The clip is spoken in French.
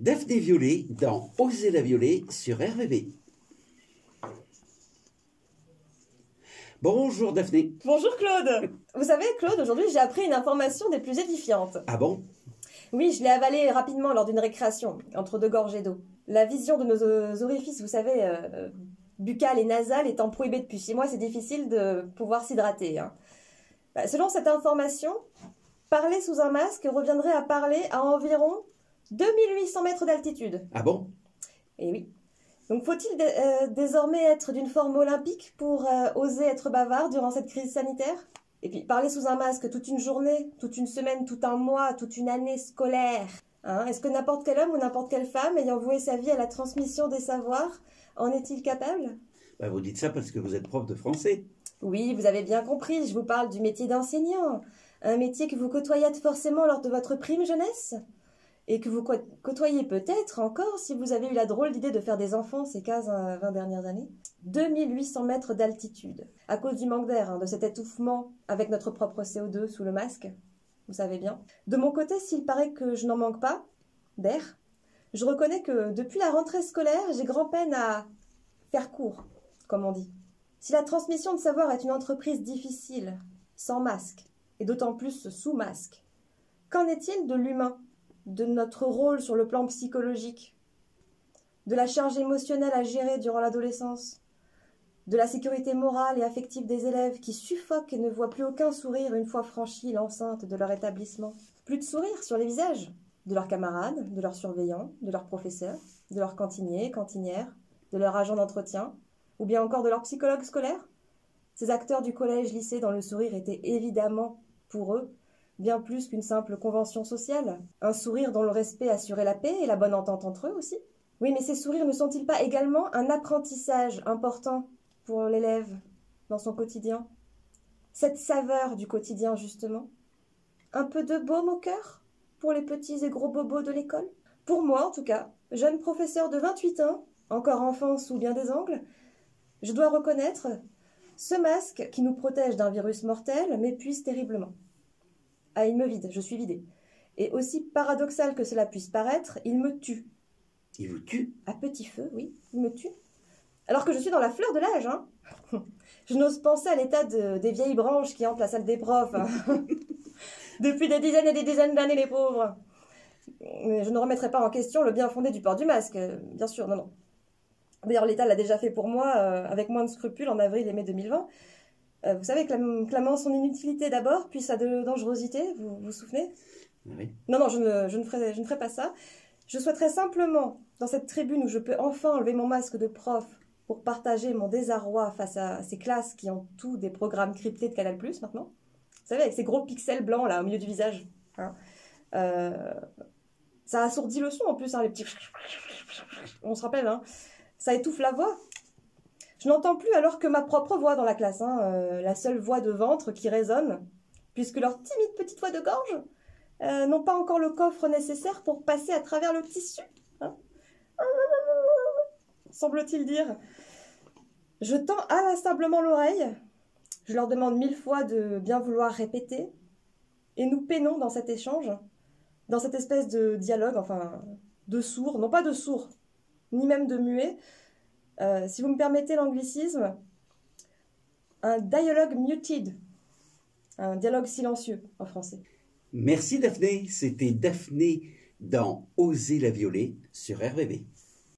Daphné Violet dans Oser la violer sur RVV. Bonjour Daphné. Bonjour Claude. Vous savez Claude, aujourd'hui j'ai appris une information des plus édifiantes. Ah bon? Oui, je l'ai avalée rapidement lors d'une récréation, entre deux gorgées d'eau. La vision de nos orifices, vous savez, buccal et nasal étant prohibée depuis 6 mois, c'est difficile de pouvoir s'hydrater. Selon cette information, parler sous un masque reviendrait à parler à environ 2800 mètres d'altitude. Ah bon? Et oui. Donc faut-il désormais être d'une forme olympique pour oser être bavard durant cette crise sanitaire? Et puis parler sous un masque toute une journée, toute une semaine, tout un mois, toute une année scolaire. Est-ce que n'importe quel homme ou n'importe quelle femme ayant voué sa vie à la transmission des savoirs en est-il capable? Vous dites ça parce que vous êtes prof de français. Oui, vous avez bien compris, je vous parle du métier d'enseignant. Un métier que vous côtoyez forcément lors de votre prime jeunesse. Et que vous côtoyez peut-être encore si vous avez eu la drôle d'idée de faire des enfants ces 15 à 20 dernières années. 2800 mètres d'altitude, à cause du manque d'air, de cet étouffement avec notre propre CO2 sous le masque, vous savez bien. De mon côté, s'il paraît que je n'en manque pas d'air, je reconnais que depuis la rentrée scolaire, j'ai grand-peine à faire court, comme on dit. Si la transmission de savoir est une entreprise difficile, sans masque, et d'autant plus sous masque, qu'en est-il de l'humain ? De notre rôle sur le plan psychologique, de la charge émotionnelle à gérer durant l'adolescence, de la sécurité morale et affective des élèves qui suffoquent et ne voient plus aucun sourire une fois franchie l'enceinte de leur établissement. Plus de sourire sur les visages de leurs camarades, de leurs surveillants, de leurs professeurs, de leurs cantiniers, cantinières, de leurs agents d'entretien, ou bien encore de leurs psychologues scolaires. Ces acteurs du collège-lycée dont le sourire était évidemment, pour eux, bien plus qu'une simple convention sociale. Un sourire dont le respect assurait la paix et la bonne entente entre eux aussi. Oui, mais ces sourires ne sont-ils pas également un apprentissage important pour l'élève dans son quotidien? Cette saveur du quotidien, justement. Un peu de baume au cœur pour les petits et gros bobos de l'école? Pour moi, en tout cas, jeune professeur de 28 ans, encore enfant sous bien des angles, je dois reconnaître, ce masque qui nous protège d'un virus mortel m'épuise terriblement. Ah, il me vide, je suis vidée. Et aussi paradoxal que cela puisse paraître, il me tue. Il vous tue? À petit feu, oui, il me tue. Alors que je suis dans la fleur de l'âge, Je n'ose penser à l'état des vieilles branches qui hantent la salle des profs. Depuis des dizaines et des dizaines d'années, les pauvres. Mais je ne remettrai pas en question le bien fondé du port du masque, bien sûr, non. D'ailleurs, l'État l'a déjà fait pour moi, avec moins de scrupules, en avril et mai 2020. Vous savez, clamant son inutilité d'abord, puis sa dangerosité, vous vous souvenez? Oui. Non, je ne ferai pas ça. Je souhaiterais simplement, dans cette tribune où je peux enfin enlever mon masque de prof pour partager mon désarroi face à ces classes qui ont tous des programmes cryptés de Canal+, maintenant. Vous savez, avec ces gros pixels blancs là au milieu du visage. Ça assourdit le son en plus, les petits... On se rappelle, ça étouffe la voix. Je n'entends plus alors que ma propre voix dans la classe, la seule voix de ventre qui résonne, puisque leurs timides petites voix de gorge n'ont pas encore le coffre nécessaire pour passer à travers le tissu. Semble-t-il dire. Je tends inlassablement l'oreille, je leur demande 1000 fois de bien vouloir répéter, et nous peinons dans cet échange, dans cette espèce de dialogue, de sourds, non pas de sourds, ni même de muets, si vous me permettez l'anglicisme, un dialogue muted, un dialogue silencieux en français. Merci Daphné, c'était Daphné dans Oser la violer sur RVV.